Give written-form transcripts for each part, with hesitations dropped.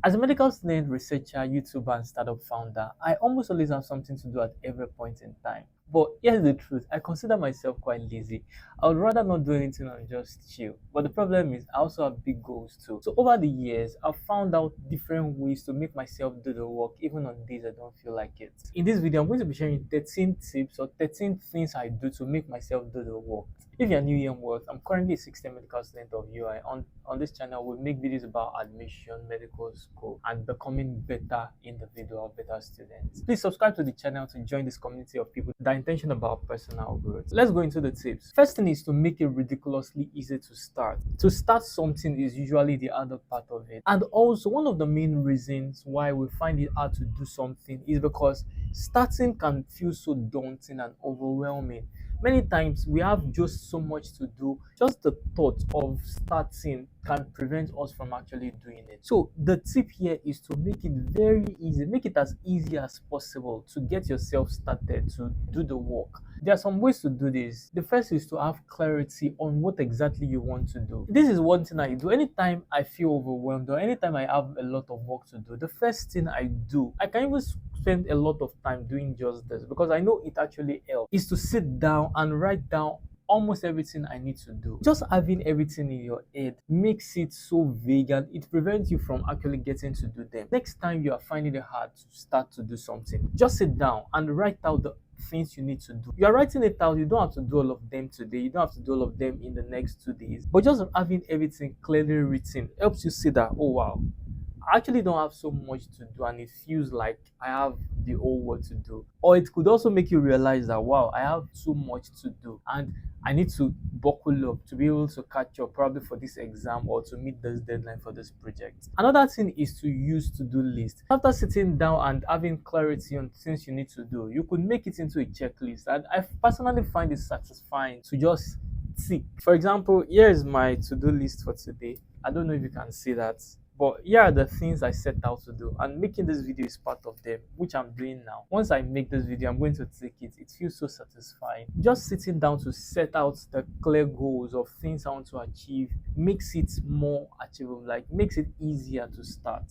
As a medical student, researcher, YouTuber, and startup founder, I almost always have something to do at every point in time. But here's the truth, I consider myself quite lazy. I would rather not do anything and just chill. But the problem is, I also have big goals too. So over the years, I've found out different ways to make myself do the work, even on days I don't feel like it. In this video, I'm going to be sharing 13 tips or 13 things I do to make myself do the work. If you're new here in World, I'm currently a 6th medical student of UI. On this channel, we make videos about admission, medical school, and becoming better individual, better students. Please subscribe to the channel to join this community of people that are intentional about personal growth. Let's go into the tips. First thing is to make it ridiculously easy to start. To start something is usually the harder part of it. And also, one of the main reasons why we find it hard to do something is because starting can feel so daunting and overwhelming. Many times we have just so much to do. Just the thought of starting can prevent us from actually doing it. So the tip here is to make it very easy, make it as easy as possible to get yourself started to do the work. There are some ways to do this. The first is to have clarity on what exactly you want to do. This is one thing I do. Anytime I feel overwhelmed or anytime I have a lot of work to do, the first thing I do, I can even spend a lot of time doing just this because I know it actually helps, is to sit down and write down almost everything I need to do. Just having everything in your head makes it so vague and it prevents you from actually getting to do them. Next time you are finding it hard to start to do something, just sit down and write out the things you need to do. You are writing it out, you don't have to do all of them today, you don't have to do all of them in the next 2 days, but just having everything clearly written helps you see that, oh wow, I actually don't have so much to do and it feels like I have the whole world to do. Or it could also make you realize that wow, I have too much to do and I need to buckle up to be able to catch up probably for this exam or to meet this deadline for this project. Another thing is to use to-do list. After sitting down and having clarity on things you need to do, you could make it into a checklist. And I personally find it satisfying to just tick. For example, here is my to-do list for today. I don't know if you can see that. But here are the things I set out to do, and making this video is part of them, which I'm doing now. Once I make this video, I'm going to take it. It feels so satisfying. Just sitting down to set out the clear goals of things I want to achieve makes it more achievable, like makes it easier to start.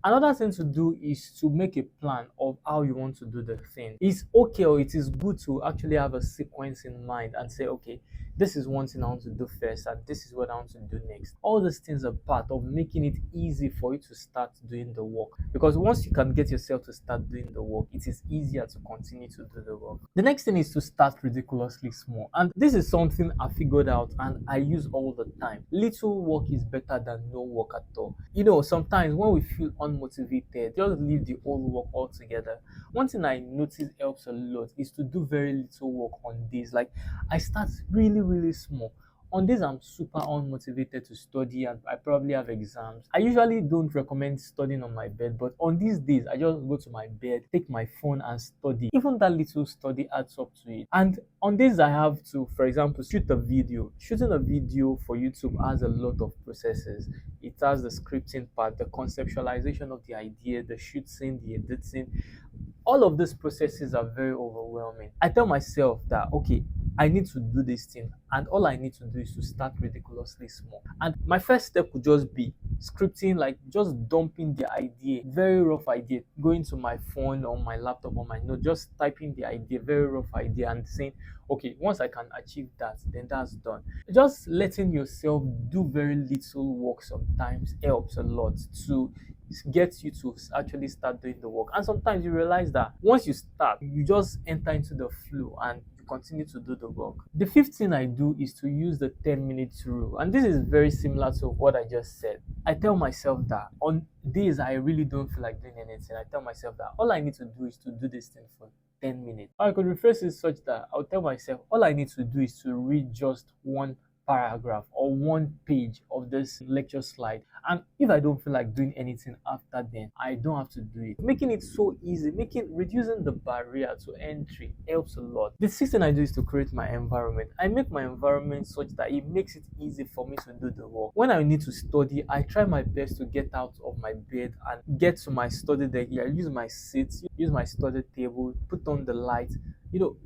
Another thing to do is to make a plan of how you want to do the thing. It's okay or it is good to actually have a sequence in mind and say, okay, this is one thing I want to do first, and this is what I want to do next. All these things are part of making it easy for you to start doing the work. Because once you can get yourself to start doing the work, it is easier to continue to do the work. The next thing is to start ridiculously small. And this is something I figured out and I use all the time. Little work is better than no work at all. Sometimes when we feel unmotivated, just leave the whole work altogether. One thing I notice helps a lot is to do very little work on days. Like I start really, really small. On days I'm super unmotivated to study and I probably have exams, I usually don't recommend studying on my bed, but on these days I just go to my bed, take my phone and study. Even that little study adds up to it. And on days I have to, for example, shoot a video. Shooting a video for YouTube has a lot of processes. It has the scripting part, the conceptualization of the idea, the shooting, the editing. All of these processes are very overwhelming. I tell myself that, okay, I need to do this thing, and all I need to do is to start ridiculously small. And my first step would just be scripting, like just dumping the idea, very rough idea, going to my phone or my laptop or my note, just typing the idea, very rough idea, and saying, okay, once I can achieve that, then that's done. Just letting yourself do very little work sometimes helps a lot to get you to actually start doing the work. And sometimes you realize that once you start, you just enter into the flow and you continue to do the work. The fifth thing I do is to use the 10 minutes rule. And this is very similar to what I just said. I tell myself that on days I really don't feel like doing anything, I tell myself that all I need to do is to do this thing for 10 minutes. I could rephrase it such that I'll tell myself all I need to do is to read just one paragraph or one page of this lecture slide, and if I don't feel like doing anything after then, I don't have to do it. Making it so easy, reducing the barrier to entry helps a lot. The sixth thing I do is to create my environment. I make my environment such that it makes it easy for me to do the work. When I need to study, I try my best to get out of my bed and get to my study desk. I use my seat, use my study table, put on the light,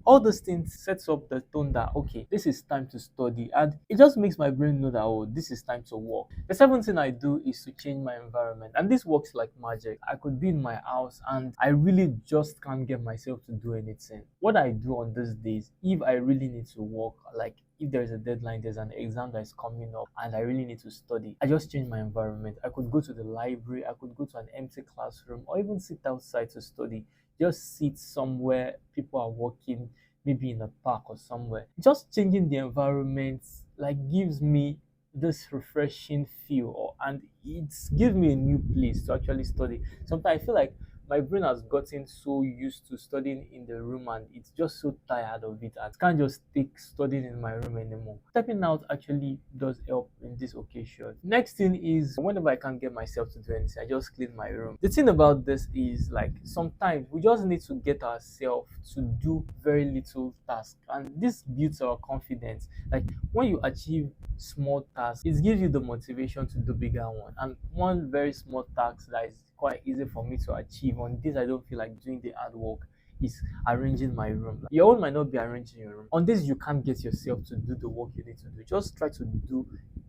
all those things sets up the tone that okay, this is time to study, and it just makes my brain know that oh, this is time to work. The seventh thing I do is to change my environment, and this works like magic. I could be in my house and I really just can't get myself to do anything. What I do on these days, if I really need to work, like if there's a deadline, there's an exam that is coming up and I really need to study, I just change my environment. I could go to the library, I could go to an empty classroom, or even sit outside to study. Just sit somewhere people are working, maybe in a park or somewhere. Just changing the environment like gives me this refreshing feel, and it gives me a new place to actually study. Sometimes I feel like my brain has gotten so used to studying in the room and it's just so tired of it. I can't just take studying in my room anymore. Stepping out actually does help in this occasion. Next thing is whenever I can't get myself to do anything, I just clean my room. The thing about this is like sometimes we just need to get ourselves to do very little tasks, and this builds our confidence. Like when you achieve small tasks, it gives you the motivation to do bigger one. And one very small task that is quite easy for me to achieve on this I don't feel like doing the hard work is arranging my room. Your own might not be arranging your room. On this you can't get yourself to do the work you need to do. Just try to do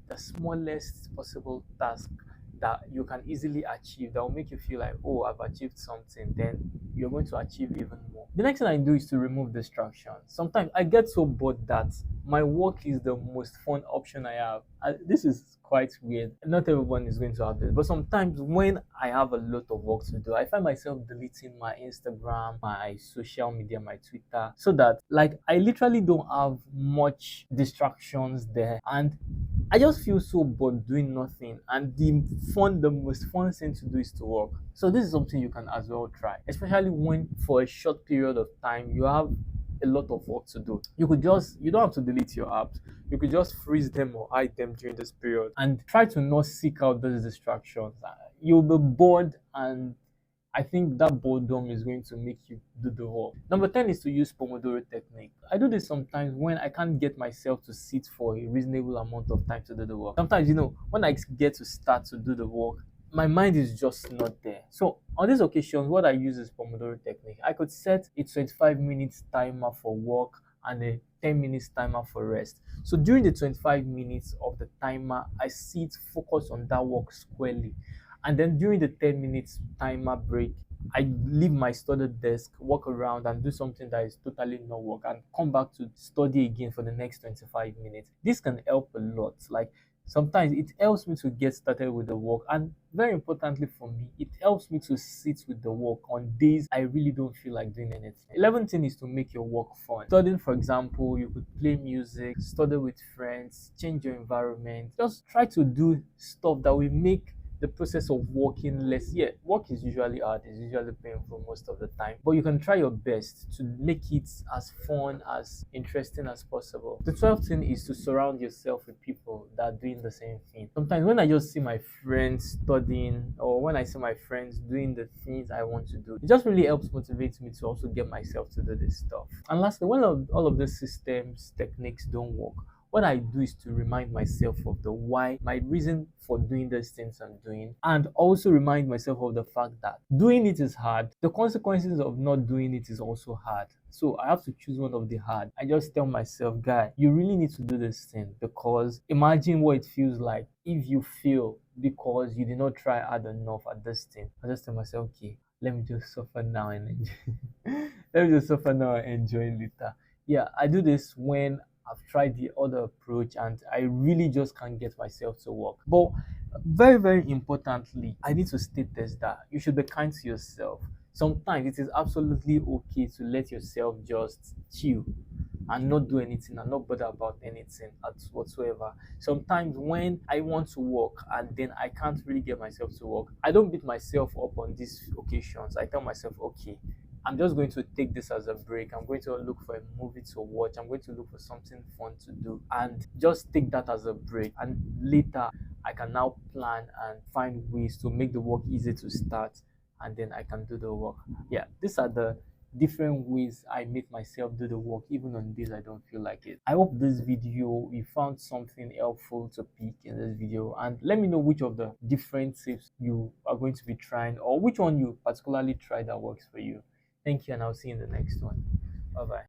the smallest possible task that you can easily achieve, that will make you feel like, oh, I've achieved something. Then you're going to achieve even more. The next thing I do is to remove distractions. Sometimes I get so bored that my work is the most fun option I have. This is quite weird. Not everyone is going to have this, but sometimes when I have a lot of work to do, I find myself deleting my Instagram, my social media, my Twitter, so that like I literally don't have much distractions there, and I just feel so bored doing nothing. And the most fun thing to do is to work. So this is something you can as well try, especially when for a short period of time you have a lot of work to do. You don't have to delete your apps. You could just freeze them or hide them during this period and try to not seek out those distractions. You'll be bored, and I think that boredom is going to make you do the work. Number 10 is to use Pomodoro technique. I do this sometimes when I can't get myself to sit for a reasonable amount of time to do the work. Sometimes, when I get to start to do the work, my mind is just not there. So on these occasions, what I use is Pomodoro technique. I could set a 25 minutes timer for work and a 10 minutes timer for rest. So during the 25 minutes of the timer, I sit focus on that work squarely. And then during the 10 minutes timer break, I leave my study desk, walk around and do something that is totally not work, and come back to study again for the next 25 minutes. This can help a lot. Like sometimes it helps me to get started with the work, and very importantly for me, it helps me to sit with the work on days I really don't feel like doing anything. 11th thing is to make your work fun. Studying, for example, you could play music, study with friends, change your environment. Just try to do stuff that will make the process of working less. Yeah, work is usually hard, it's usually painful most of the time, but you can try your best to make it as fun, as interesting as possible. The 12th thing is to surround yourself with people that are doing the same thing. Sometimes when I just see my friends studying, or when I see my friends doing the things I want to do, it just really helps motivate me to also get myself to do this stuff. And lastly, when all of these systems techniques don't work, what I do is to remind myself of the why, my reason for doing these things I'm doing, and also remind myself of the fact that doing it is hard. The consequences of not doing it is also hard. So I have to choose one of the hard. I just tell myself, guy, you really need to do this thing, because imagine what it feels like if you fail because you did not try hard enough at this thing. I just tell myself, okay, let me just suffer now and enjoy. Let me just suffer now and enjoy later. Yeah, I do this when I've tried the other approach and I really just can't get myself to work. But very, very importantly, I need to state this, that you should be kind to yourself. Sometimes it is absolutely okay to let yourself just chill and not do anything and not bother about anything at whatsoever. Sometimes when I want to work and then I can't really get myself to work, I don't beat myself up on these occasions. I tell myself, okay, I'm just going to take this as a break. I'm going to look for a movie to watch. I'm going to look for something fun to do and just take that as a break. And later, I can now plan and find ways to make the work easy to start, and then I can do the work. Yeah, these are the different ways I make myself do the work even on days I don't feel like it. I hope this video you found something helpful to pick in this video, and let me know which of the different tips you are going to be trying, or which one you particularly try that works for you. Thank you, and I'll see you in the next one. Bye bye.